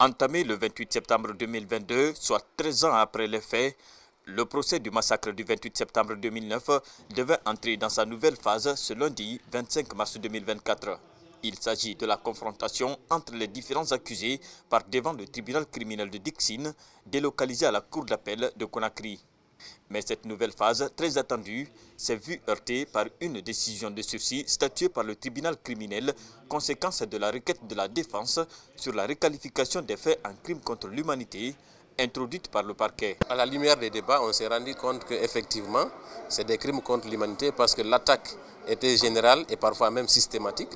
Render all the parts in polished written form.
Entamé le 28 septembre 2022, soit 13 ans après les faits, le procès du massacre du 28 septembre 2009 devait entrer dans sa nouvelle phase ce lundi 25 mars 2024. Il s'agit de la confrontation entre les différents accusés par devant le tribunal criminel de Dixine, délocalisé à la cour d'appel de Conakry. Mais cette nouvelle phase, très attendue, s'est vue heurtée par une décision de sursis statuée par le tribunal criminel, conséquence de la requête de la défense sur la requalification des faits en crime contre l'humanité, introduite par le parquet. À la lumière des débats, on s'est rendu compte qu'effectivement, c'est des crimes contre l'humanité parce que l'attaque était générale et parfois même systématique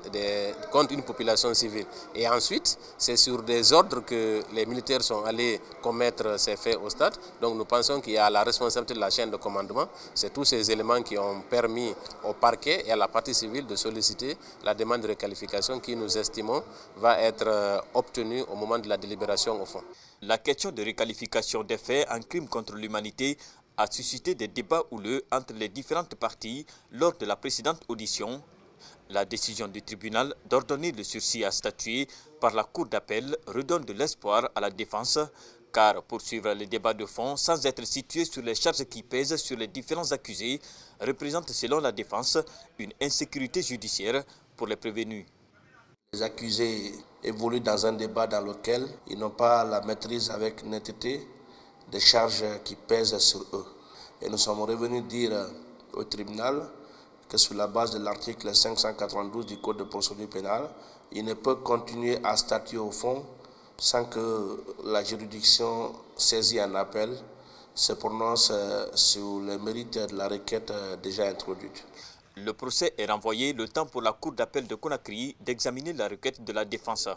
contre une population civile. Et ensuite, c'est sur des ordres que les militaires sont allés commettre ces faits au stade. Donc nous pensons qu'il y a la responsabilité de la chaîne de commandement. C'est tous ces éléments qui ont permis au parquet et à la partie civile de solliciter la demande de requalification qui, nous estimons, va être obtenue au moment de la délibération au fond. La question de requalification des faits en crime contre l'humanité a suscité des débats houleux entre les différentes parties lors de la précédente audition. La décision du tribunal d'ordonner le sursis à statuer par la cour d'appel redonne de l'espoir à la défense, car poursuivre les débats de fond sans être situé sur les charges qui pèsent sur les différents accusés représente, selon la défense, une insécurité judiciaire pour les prévenus. Les accusés évoluent dans un débat dans lequel ils n'ont pas la maîtrise avec netteté des charges qui pèsent sur eux. Et nous sommes revenus dire au tribunal que sur la base de l'article 592 du Code de procédure pénale, il ne peut continuer à statuer au fond sans que la juridiction saisie en appel se prononce sur le mérite de la requête déjà introduite. Le procès est renvoyé le temps pour la cour d'appel de Conakry d'examiner la requête de la défense.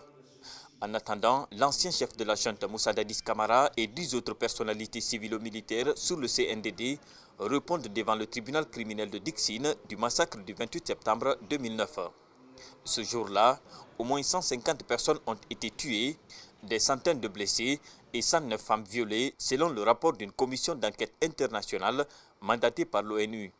En attendant, l'ancien chef de la junte Moussa Dadis Camara et 10 autres personnalités civilo-militaires sous le CNDD répondent devant le tribunal criminel de Dixine du massacre du 28 septembre 2009. Ce jour-là, au moins 150 personnes ont été tuées, des centaines de blessés et 109 femmes violées selon le rapport d'une commission d'enquête internationale mandatée par l'ONU.